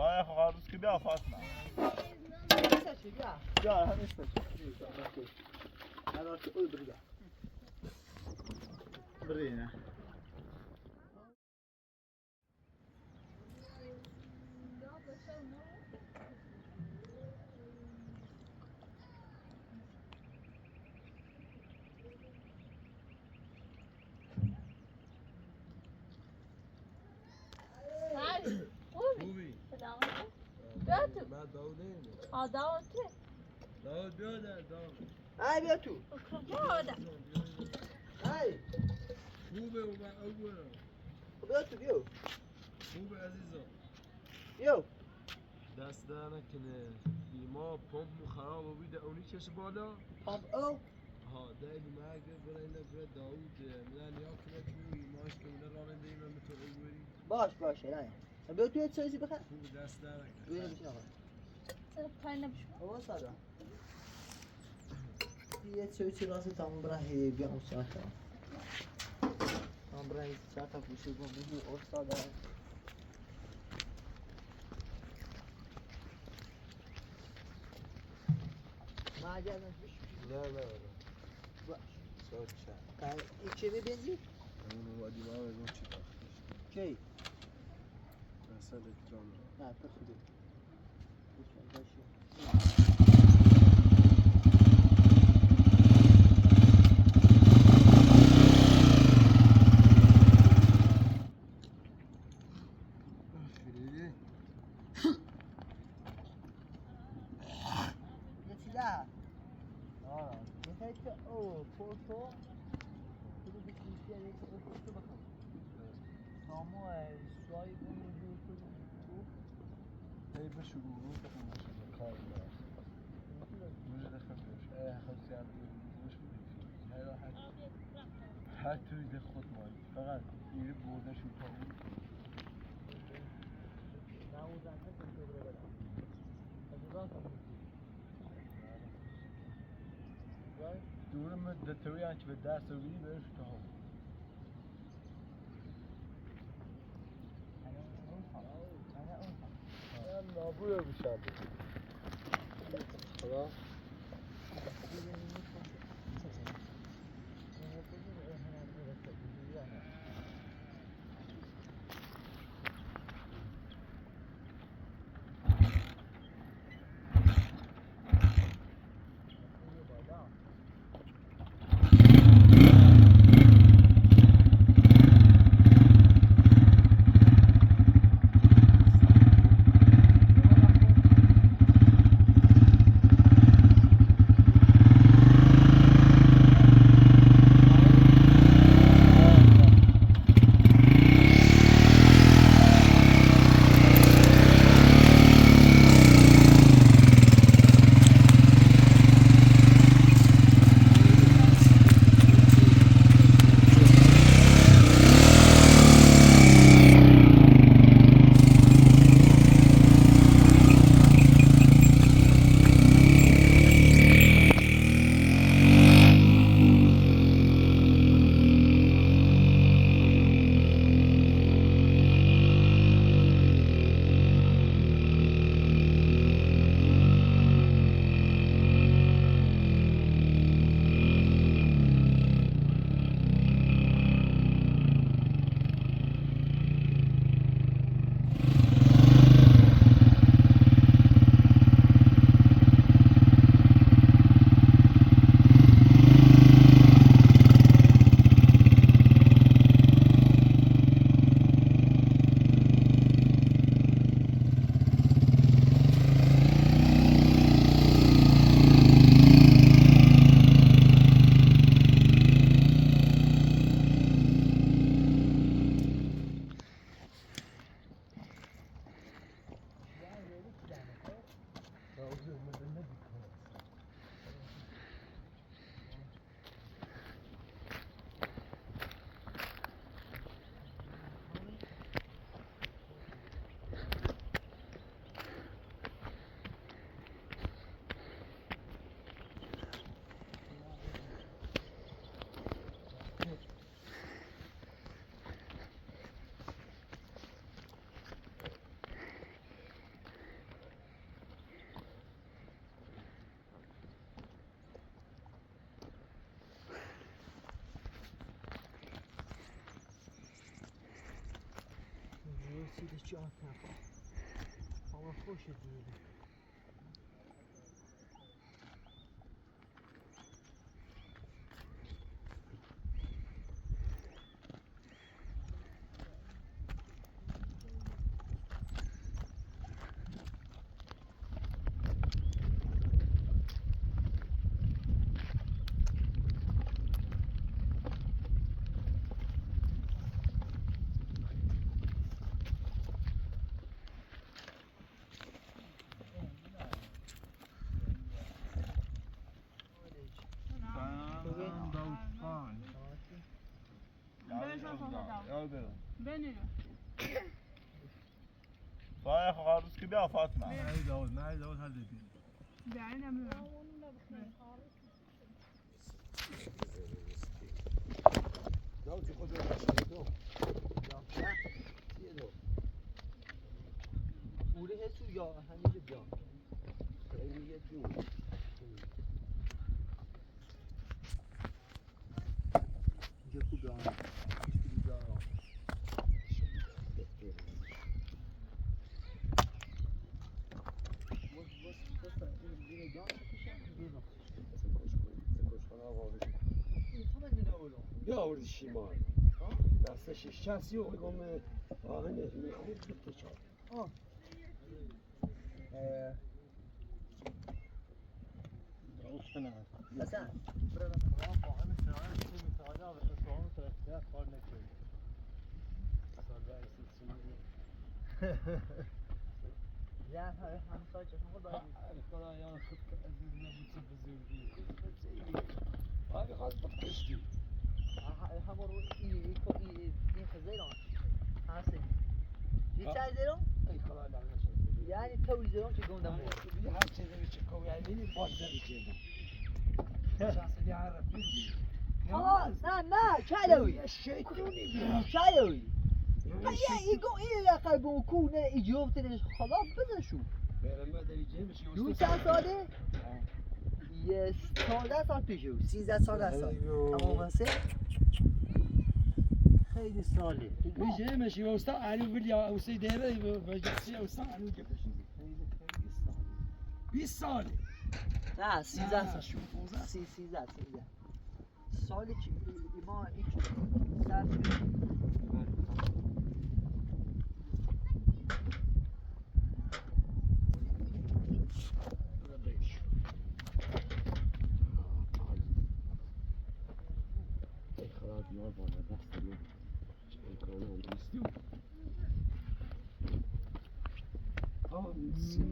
باید خواهد که بیا فاطمه بیا همین استش الان که اول برگه برینه خوبی؟ بیاتو من داوده داود که داود بیا در داود ای بیا تو کجا آدم ای خوبه و من اولا بیا تو بیا خوبه عزیزم بیا دست در نکنه ایما پمپ خراب و بیده اونی چش بالا پامپ او ها دایلی مرگه برای نگه داود من نیا کنه تو ایماش که من راننده اینا تو او بری باش نه بیا تو یه چیزی بخیر خوب دست در نکنه بیا بشین آقا چرا پایین نبشم بابا ساده یه چیزی راسته تمام برای بیا اون ساعت تمام برای چهار تا گوشی گم بگی استاد ما اگر نه باش سال چند این چی ببینی؟ اون وادی ما بگم چی داشت کی؟ مثلا اکرام نه تو خوبی باشه خیلی Geçiler. Aa, yeter o porto. Bunu bir yere oturtu bakalım. Samuel, suayı bunu yürütün. هی بشو گروه بخون بشو کار داشت موجه دخل بش خلصی هم بش بودی هی راحت هر توی ده خود مایی فقط ایره برده شو تا اون Navuzanda kontrol edelim. Acaba دور مدتوی هنچه به دست رو بیدی برش تا هم من نابوی رو بشم خدا چی آن نخواه اما خوش دیده صالح خالص كبير فاطمة. ما داود هذا بين. بعدين نعمل. داود يخذ دو. اوله هسو یا همینجا بیا خیلی یه جون. اینجا خوب بیا اینجا بیا آوردی شیمان. دستش شخصی و بگم آهنه میخواد بتچار. اوسنا. مثلا فاهم سنان شو مثلا بس فاهم ثلاثة قال نكتب. یا همسایه چه خود باید خدا یا خود عزیز نبود بزرگی. هاي خلاص بتكشتي. همون رو این خزیران هستی یه چای زیران اي خلاص لا یعنی توی زیران که گندم بود دي هر شيء اللي بتشكو يعني باش زي كده. شخص اللي يعرف مني. خلاص نه چای الشيطوني چای این قلبو کونه ایجوفتنش خلاص بزن شو ما ادري جيمس دو چند ساله یه 14 سال پیشو 13 سال اما واسه خیلی ساله مش ماشي وسط انا فيديو او سي دايره بجسي او ساعه انا جبت خيلي 20 سال نه 13 سال شو 13 سالی که ما هیچ سر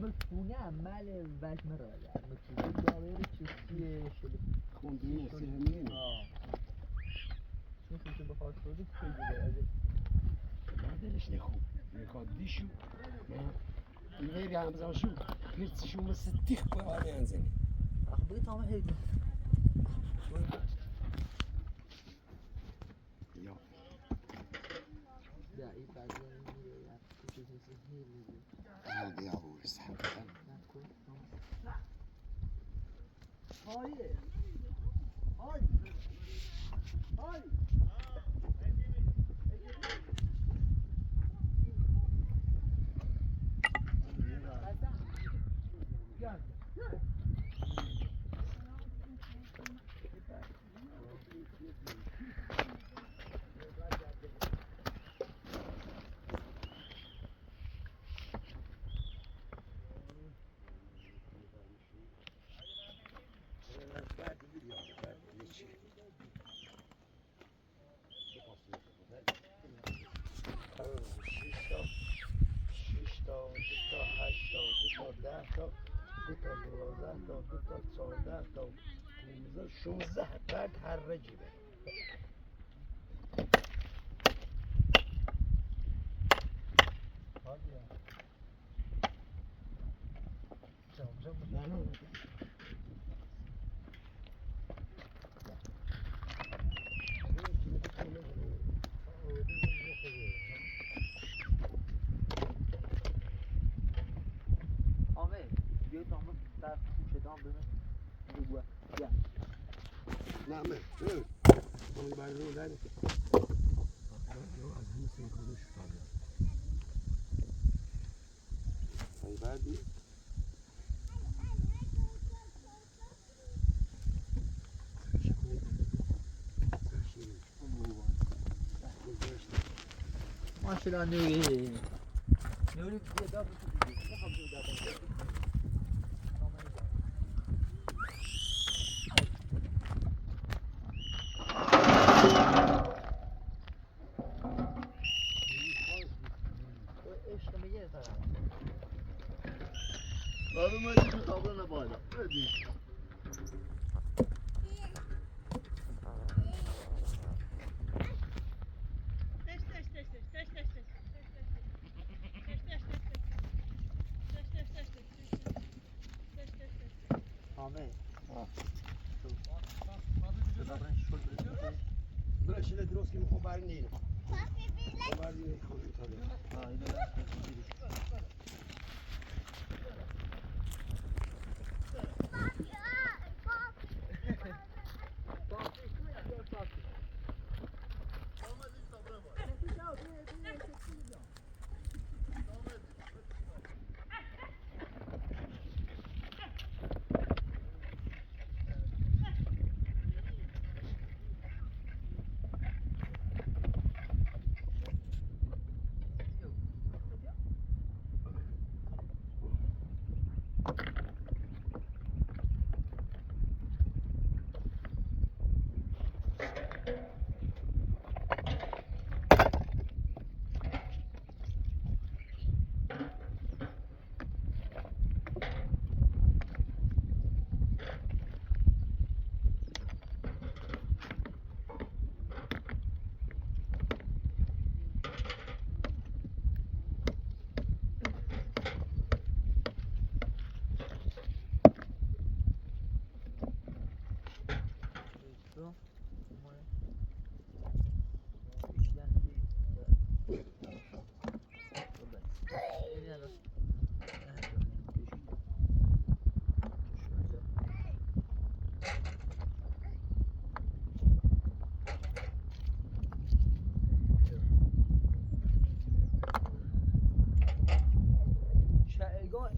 متونه عمل وجه مرایه متونه داوری چیزیه شده خوندی سهمیه چون که بخواد شده خیلی بازه دلش نخوب میخواد دیشو غير يعني بزاف شو قلت شو مستيخ بغالي انزل اخبرت طعمه هيدا يا لا ايه بعدين يعني كنت زي هذا يا ابو اسحاق هاي هاي هاي شوزه بعد هر رجبه نعم اون بعد رو دادی کردی؟ ماشاءالله نوری نوری دیگه دابو تو دیگه نخواب جو دابو عشق میگه طرف بابا ما دیگه تابلو نبالا بدی حامد برش ile درست که میخوام برین نیره برین خود تاده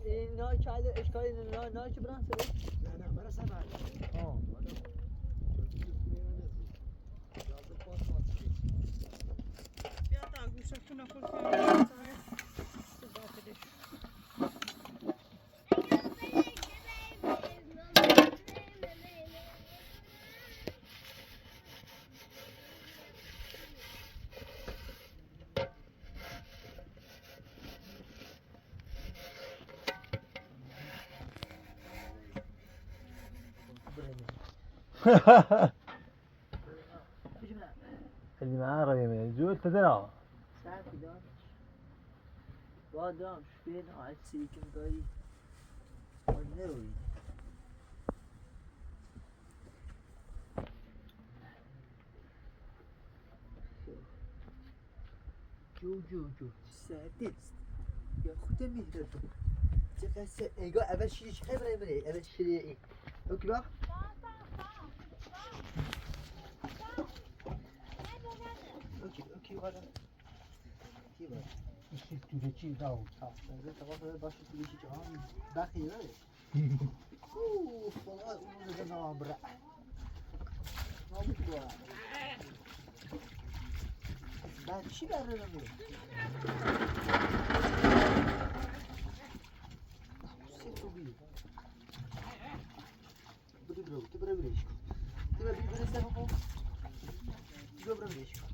اینا کرده اشکالی نه که برن سره نه برای سفر بیا تا گوشتون خود اللي معاه رمي جول تدرع ساعتي دان بادام شبين عاد سيكم داي نروي جو ساعتي يا خود مهدر تقص ايجا اول شيء خبره مني اول شيء اوكي بقى اوكي ولا كي بقى توده چی داو از طرف باشه توی چی جهان بخیره اوه والله اون رو نام برا نام تو بعد چی برای نمی سه تو بی برو تو برو بریش کن تو برو بریش کن تو برو بریش کن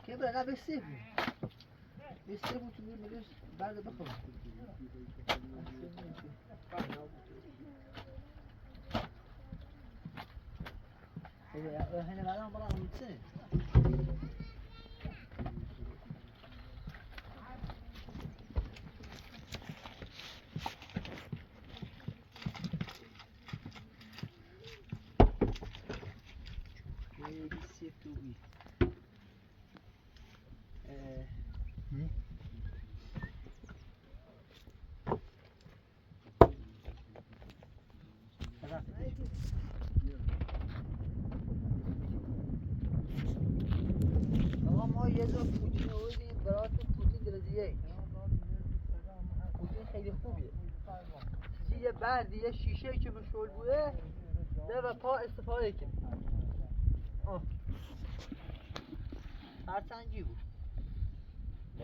که برای بسیار بسیار بود تو میگوش بعد بخوام هنا بعدهم برا متسنة آقا ما یه دور پوتین رو بودیم براتون پوتین درجه یک. پوتین خیلی خوبیه. یه بردی یه شیشه که مشغول بوده ده و پا استفاده کنه. خرسنجی بود.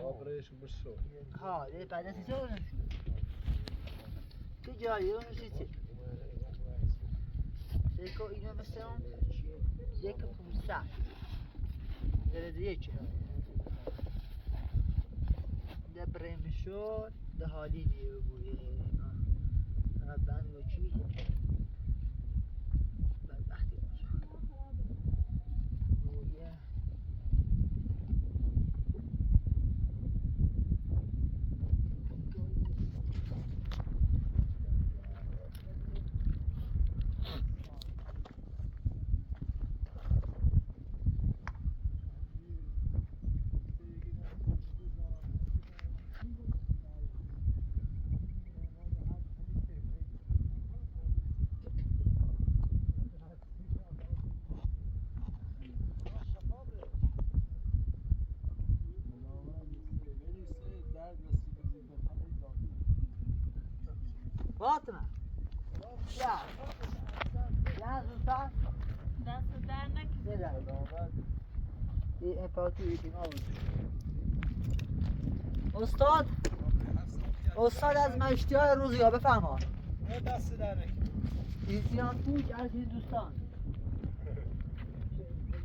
آبرش بشو. ها یه بعد سیسه اونم شد. که جایی اونم سیسه. سیکو اینو مثل اون یک پونسه درجه یکه. ده بریم شد ده حالی دیگه بوده. بند و چی؟ بدبختی باشه. رویه. فاطمه یا زودتر دست در نکنه. این امپراتوری ایدیم استاد استاد از مشتی های روزی ها بفرما. دست در نکن. ایران پوچ از این دوستان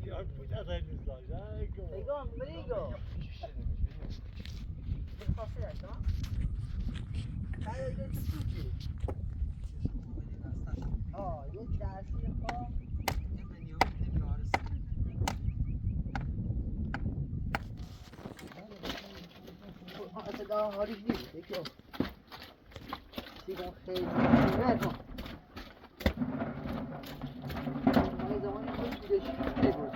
ایران پوچ از این دوستان. بگم بگم بخواسته داشت ها؟ خیلی دیگه پوچی یک درسی خواه اصلا حالیش نیست یکی سیگون خیلی نکن مالی زمانی خوش بودش بگو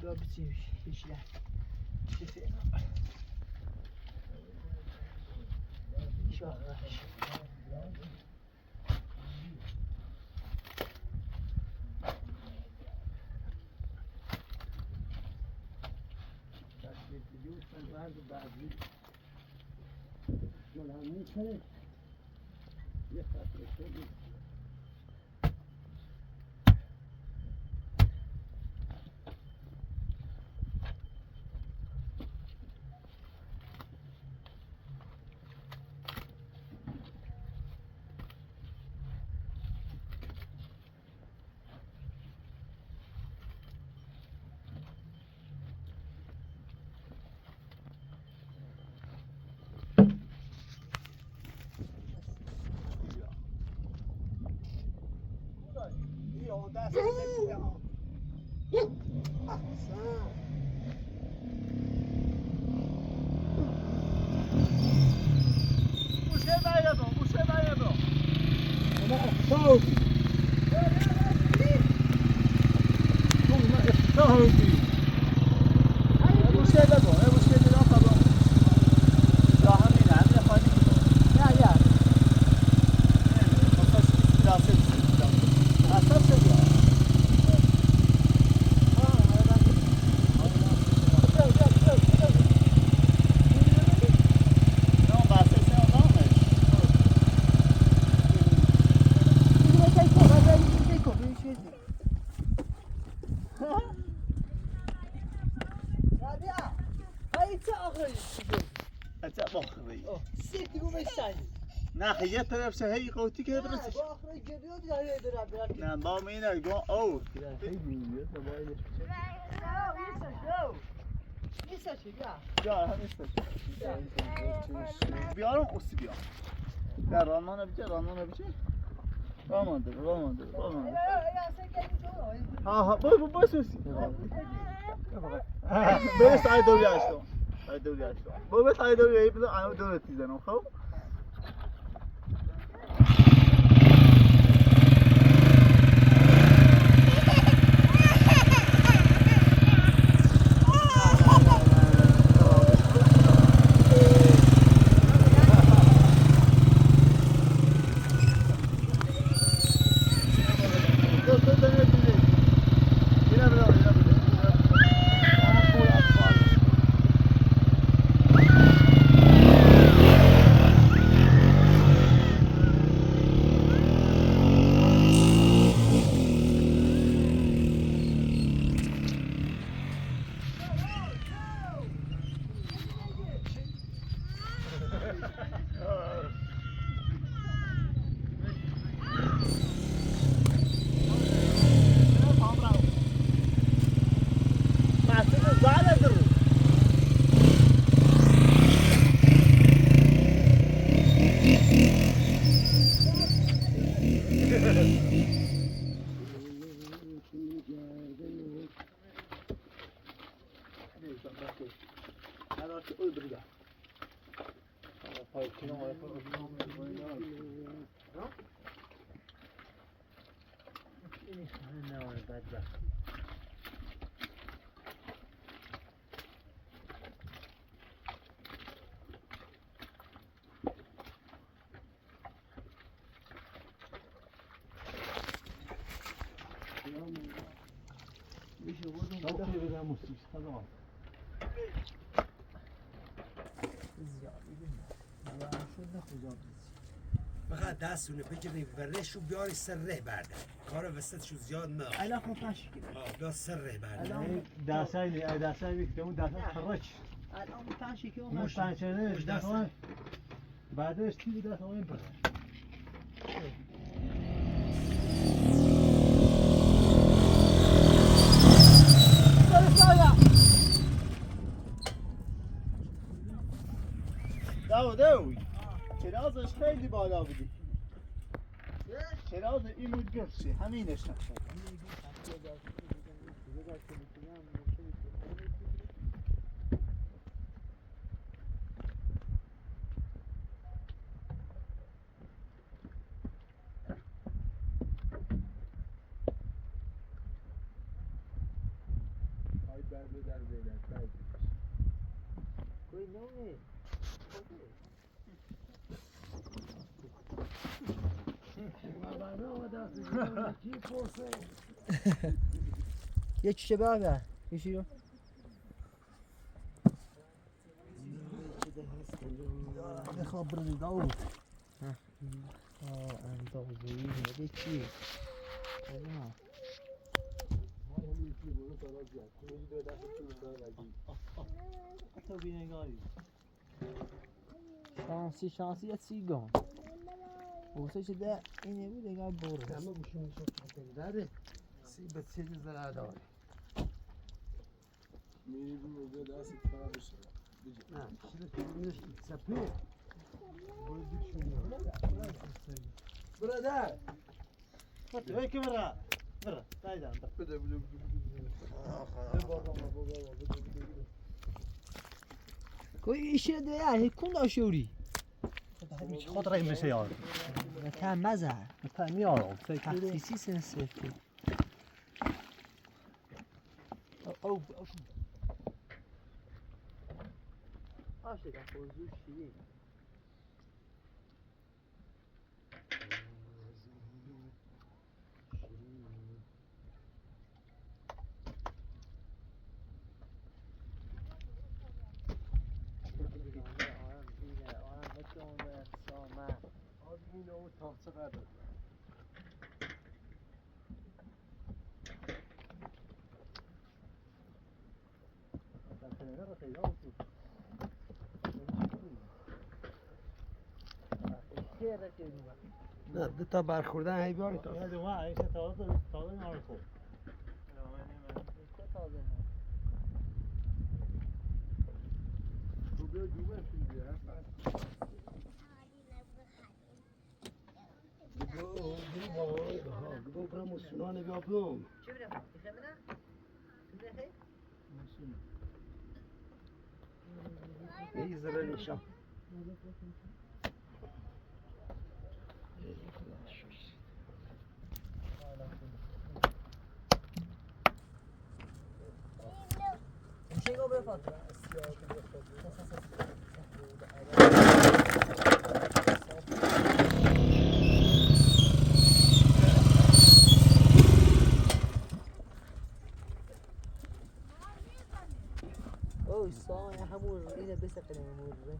با بچیم هیچ نه چیزی شاخش یه طرف شه هی قوتی که درستش با آخر جدیات داره داره نه با مینه گو او نیستش یا همیستش بیارم اوسی بیار در رامان بیچه رامان ده ها بس اوسی بس ای دوری اشتم بس ای دوری ای بذار آنو دور تیزنم خب فقط دستونه بگیری ورش رو بیاری سر ره برده کار وسطشو زیاد نه الان خب تشکیل بیا سر ره برده دستای میکنم دستای خرج الان تشکیل مش تنچنه دستای بعدش چی دستای این پر داوی چرازش خیلی بالا بودی چراز این بود گرچه همینش نشد کوئی نونه یه چیشه بابا یشی رو بخواب برمی داود اندازه یه چی شانسی یه سیگان اوسه چه ده اینه بود انگار بره همه گوشون شد داره سی به سیدی زرع داره میری بود دست خراب بشه نه شده کنونش سپه باید بیشونی برادر وای که برا دایدم بده کوئی ایشه ده یه کون داشوری خود رای میشه یار نکن مزه مثلا میارم تخصیصی سنسفی او آشه که خوزوش چیه اینو اون تاخته قدر نه دو تا برخوردن هی بیاری تا تو بیا دومه شدی گو برم و سنان بیا بلوم چه بینم؟ بخیر بینم؟ بخیر؟ ای زره نشم میشه گو بفات اوه سای همون اینه بسفریم همون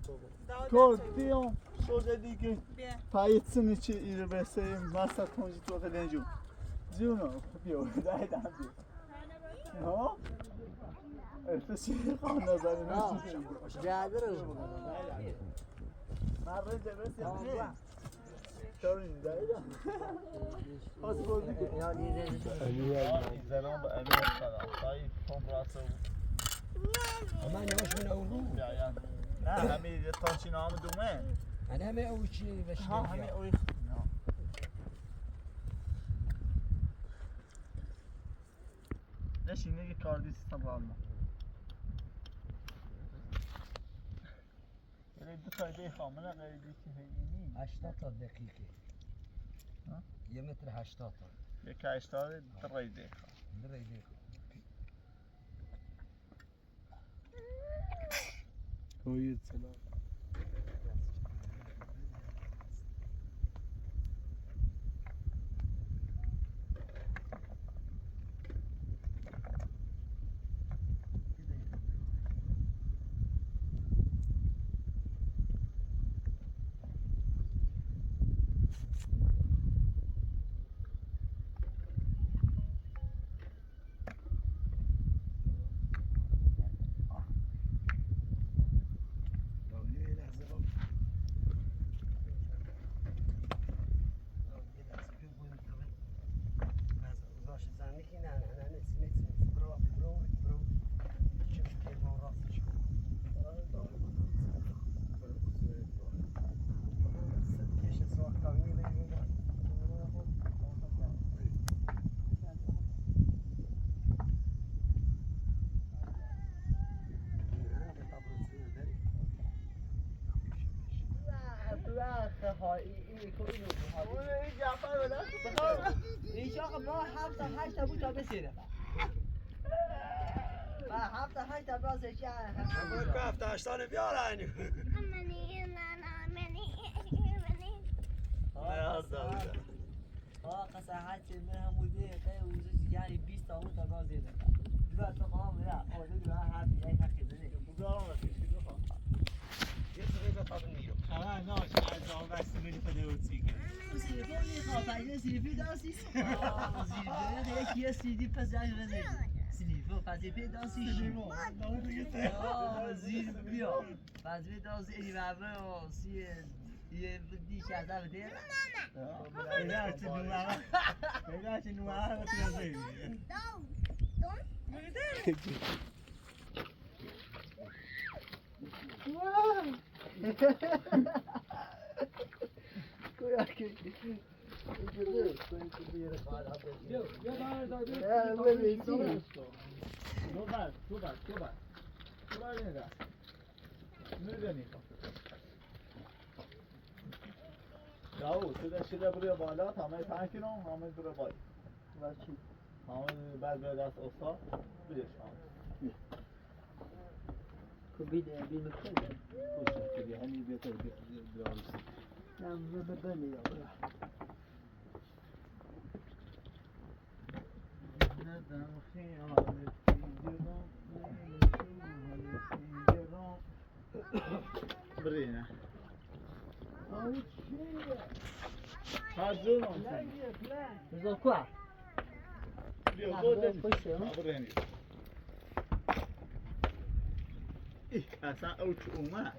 تو بیام شده دیگه بیا. پایتسını ile beseyim masa konjitu fedenju. Juno bio dai dambi. No? Ertesi kan nazarı nasıl? جادر Marre cebes ya. Sorun dai da. Asbol dik. يعني زنان به امیر سلام تایی کنفرانسه بود اما نماش من اولو بیاین نه همین تانچین هم دومه انا همه او چی بشنیم ها همین اوی نشینه یه کاردی سیستم با alma یعنی دو تا ایده خامنه غیری که هیینی 80 تا دقیقه ها؟ 1 متر 80 تا یکی 80 در ایده دقیقه Koyut selam. ما 7 8 تا بود تا بسیره ما 7 8 تا باز چه همون که 78 بیارن قصاحت من همودی خیلی وجود یعنی 20 تا اون تا باز دیده دو تا قام لا اون دو هر یه حقی داره بگارم رسیشی بخواه یه سری تا نیو همه ناش از آن بستی بری پده او چیگه سیلیفون میخواد پنجه سیلیفی دانسیس سیلیفون یکی یه سیدی پس جاش رزید سیلیفون فضیفی دانسیش زیر بیا فضیفی دانسی ایدی مبره و سیه یه دی که از هم دیر اینا چه نوعه اینا چه نوعه رو تیازه کویا که تو بر نگاه میدونی راو تو داشته بروی بالا همه تانکینو همه برو بالا بچی همه بعد به دست افتاد بیش بیده بیده خیلی خوش شدی همین بهتر بیاریسی نه ببینی یا ندم خیالت برینه هر بزا کوه بیا بود برینی اصلا اوچ اومد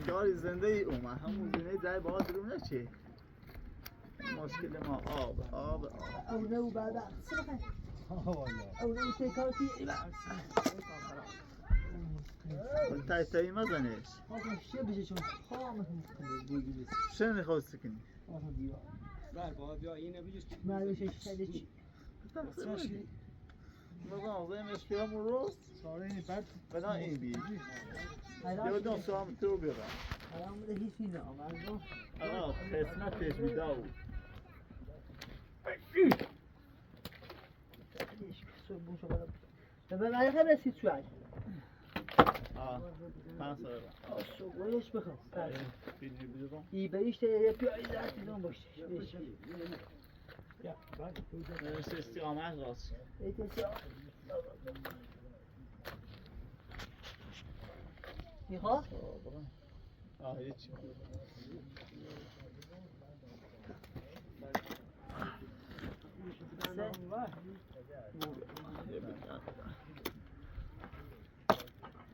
کاری زنده ای اومد همون زنده جای باز رو نچه مشکل ما آب اونه و بعد سبخه اونه و سیکارتی تای تایی مزنش آقا شیه بشه چون خامه بگیرید شن خواست کنی آقا دیوار بر بابا اینه بجوز مردش شده چی نظام زیم اشتیامون رو بنا این بی یه دون سام تو بیرم الان بوده هیچی نه مردم آه قسمتش بیداو به مرقه رسید شوید آه 5 سال سوگویش بخواه بیدی بیرم ای بریشته یه پیایی زرد بیدون باشه نوشته استقامت راست میخواه؟ آه هیچی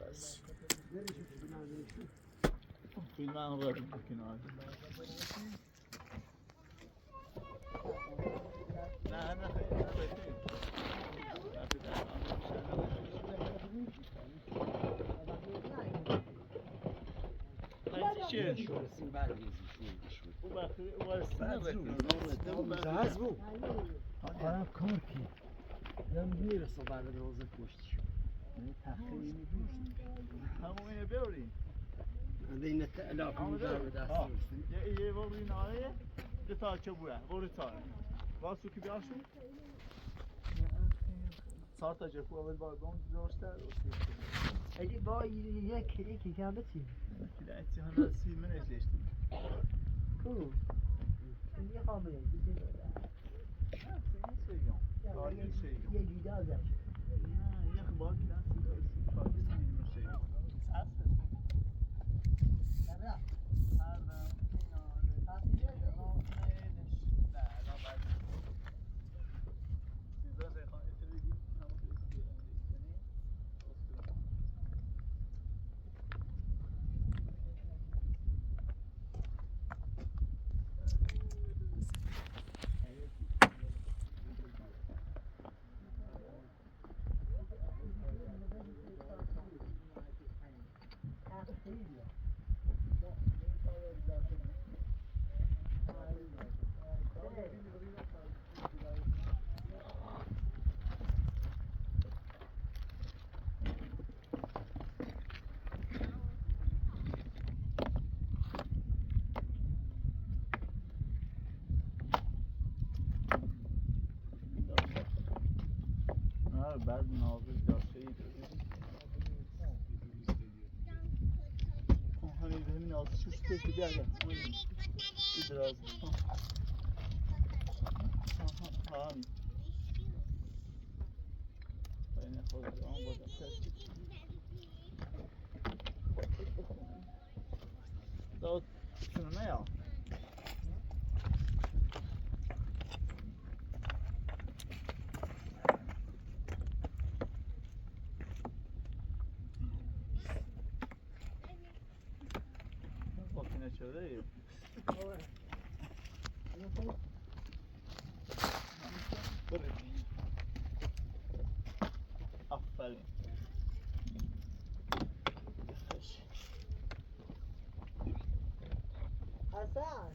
بس فیلم هم رو کنار نه نه خیلی نه چیه؟ شورسین برمیزی شوی او بخیری او بخیری هزبو آرام کار کی یا میرسه بعد روز پشتش تخیلی همون اینه بیاریم بین علاقه میدار به دست یه وری ناره یه تا چه بوده وری تا واسو که بیاشو سار تا جفو اول باردون داشته اگه با یکی کم بچین کلا اتهام سی من ازشتیم کو یه خامه یه جوده ازش یه خبار کلا سی کاری سی بعد ناظر جاشه ای همین همین ناظر شوش تکی بیاده دراز همین این خود آن بوده داد شنو نه یا شده ای آفرین حسن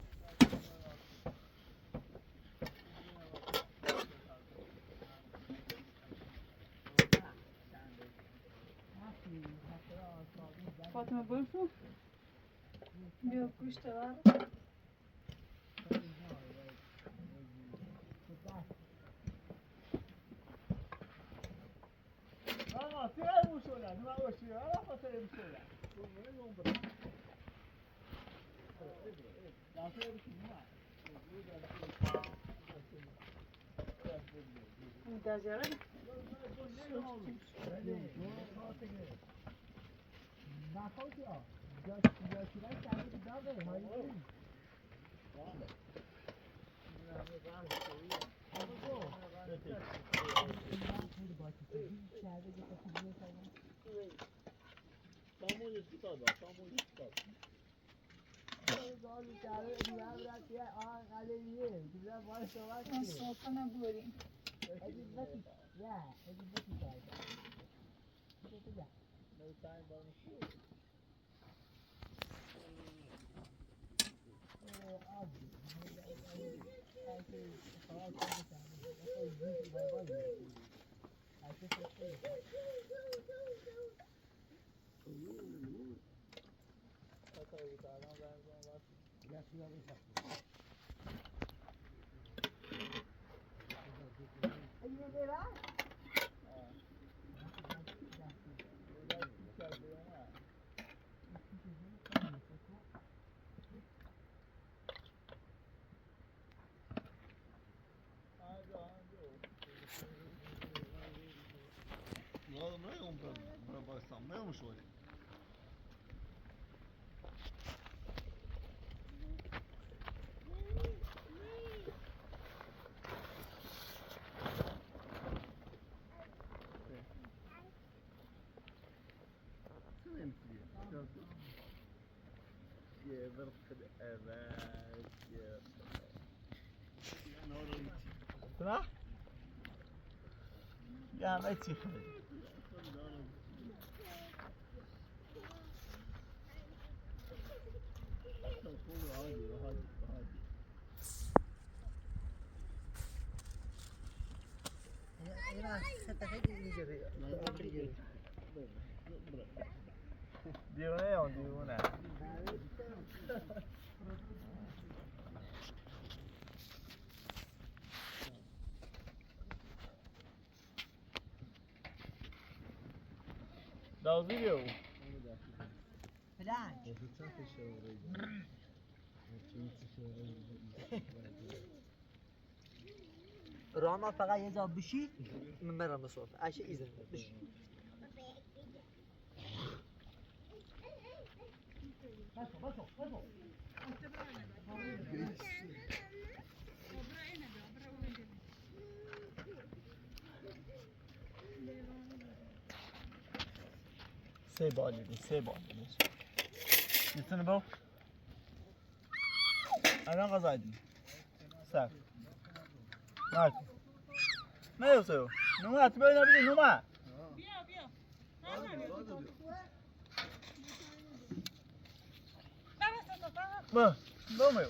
فاطمه برو بیا گوشت بر آقا تیرمون شدن ما باشی آقا خاطر این شدن منتظره اون صوفه نبوریم صح؟ يا ما تيخرج دیونه یا دیونه داوزی بیو رانا فقط یه جا بشی من برم مسافه عشه ایزن بشی سه بالی میتونه باو الان قضایدی سر مارک نه یوسف نوما تو باید نبودی نوما با میو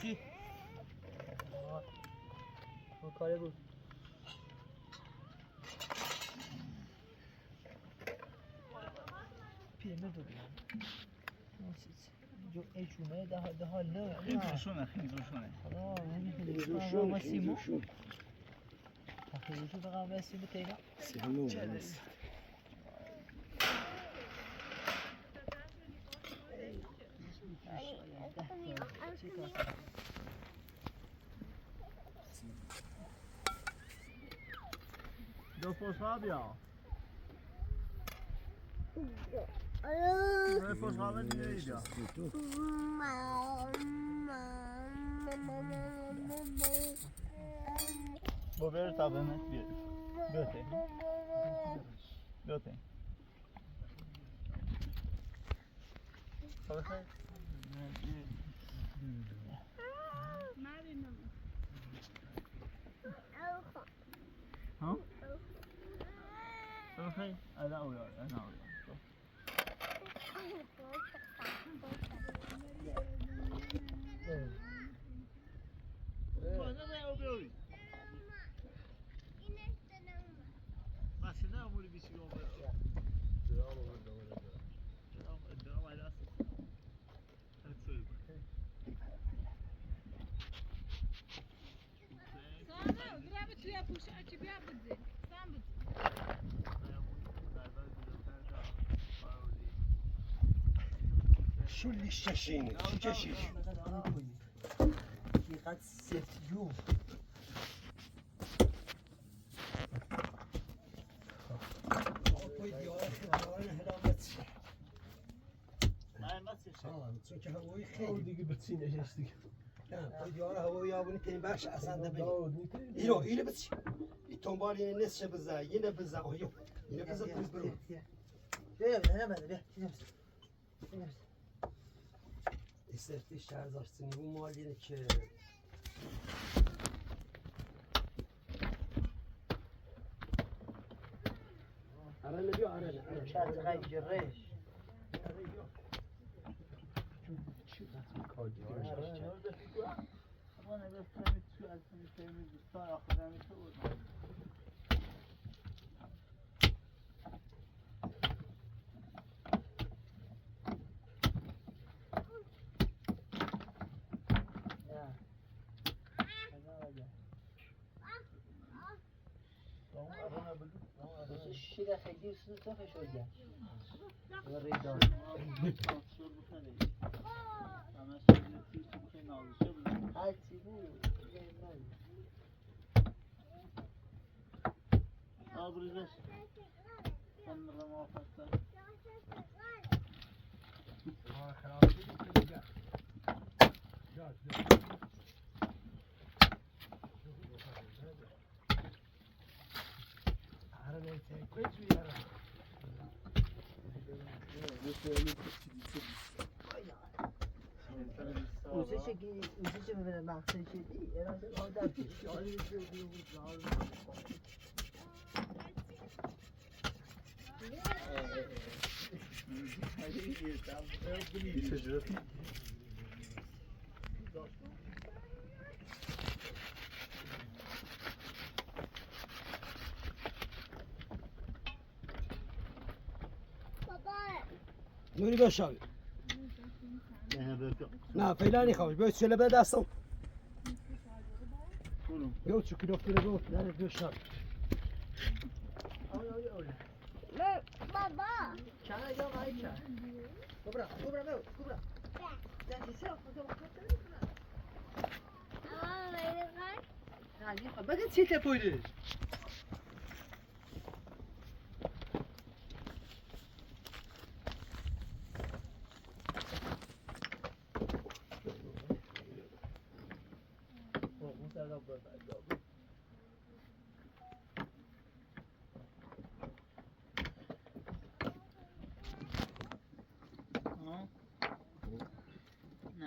چی؟ کاره بود پیرمه بود جو ایچونه ده حال نه این روشونه خیلی روشونه ما سیمو خیلی فقط ما سیمو تینا سیمو دو پوشها بیا دو پوشها دیگه بیا با بیر تابنت بیر بیاته خلاصه ها؟ خلاصه انا اويا شو اللي الشاشين شو كشيش قد سفت يوم دیگه بچینش دیگه تو دیاره هوایی آبونی ترین بخش اصلا ده بگی اینو اینو بس این تنبال اینه نصفش بزن اینه بزن آیو اینه بزن پلیس برو استفتی شهر داشتنی اون مال اینه که arana diyor arana. Çatı giriş. وانا بس فهمت شو اسمي فهمت بالصراحه خلاني اسوي شیره خیلی سوز تو فشرده. و ریدان. هرچی بود. ابرزش من ما فقط اوزش ببینه مقصد شدی اراده آدم شایی نوری بشاوی نه فعلا نخواهش باید شله به دستم بیو چو کلوفتونه بیو نره بشاوی بابا چرا یا مایی چرا کبرا بیو کبرا بگه چی تپویدش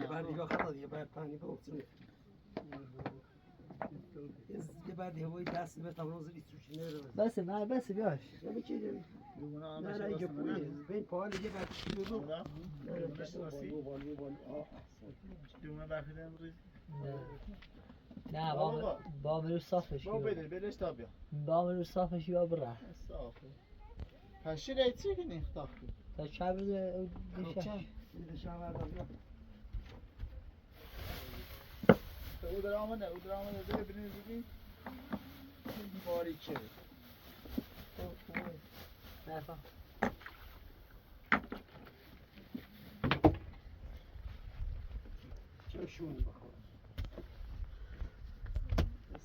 یه بر دیگه خطا یه بر پنی بوکسونه یه بر دیگه هوایی دست به تمام زیری سوشی نره بس من بس بیاش نمی چی داری؟ نه نه اینجا پویه بین پاهل یه بر چی رو نه کشت راستی دوما بخیده امروز نه با رو صافش با بده بلش تا بیا با رو صافش یا بره صافه پس ریتی که نختاختی تا چه بده دیشه یه شاور دارم او در آمده بده بینید بگید باری چه نفهم چه شون بخور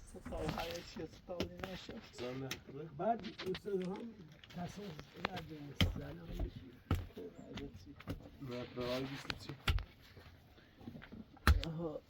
ستاو های چیه ستاوی نشه بعد اصلا هم تصوف نرده نیست زنه هم میشی باید برای بیستی چی؟ آها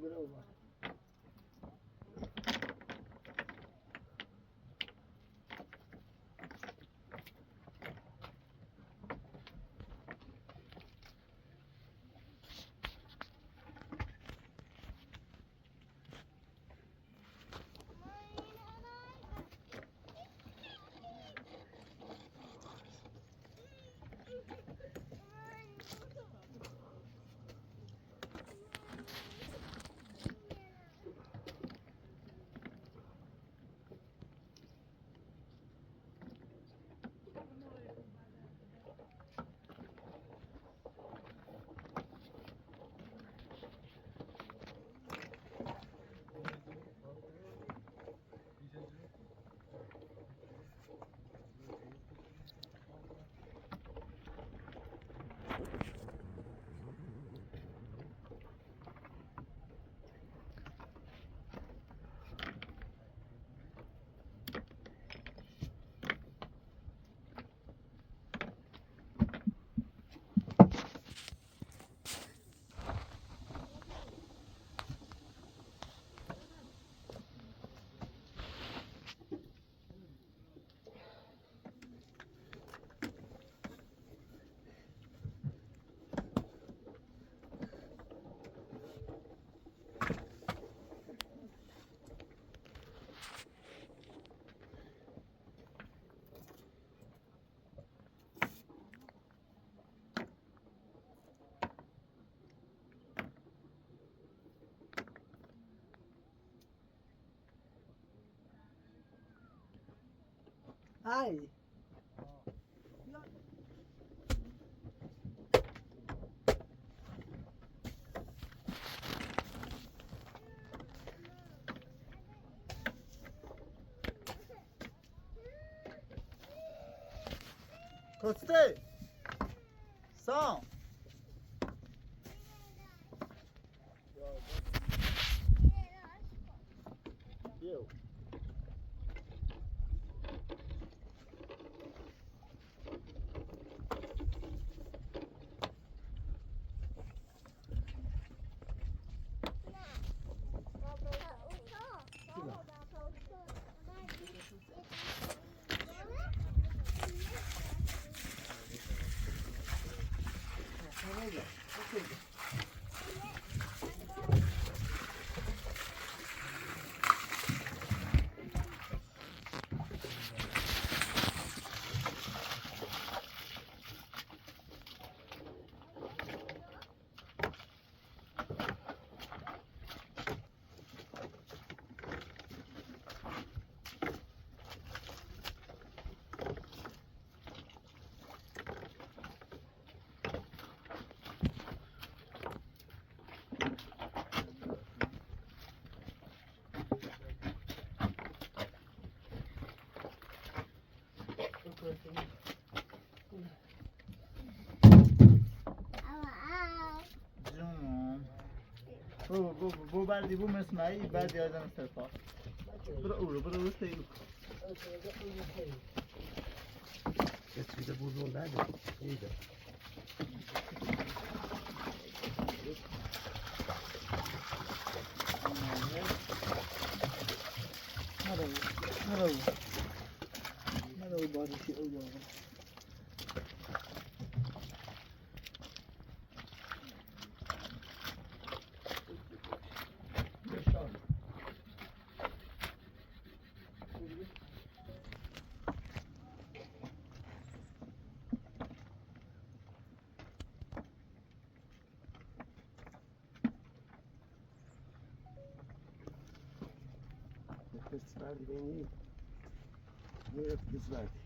برو هاي Koste. Sağ. Yo. جون بو بردی بو مسمعی بعد یادم سرپا برو سیلو Jetzt wieder wo so lange. Jeder. مرو باری شی او دارم Jetzt verdi beni. Evet biz verdi.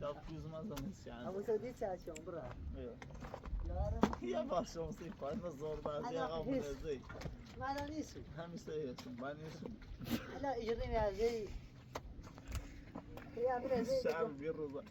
Çok yüzmez ama yani. Ama sen değil sen şu bura. Yok. Yarım. Ya başlamışsın fazla zor da Ana, ya kabul his. edecek. Bana nisun? Hem seviyorsun ben yesin. Hala ijrim ya zey. Ya biraz zey. Şer bir rıza.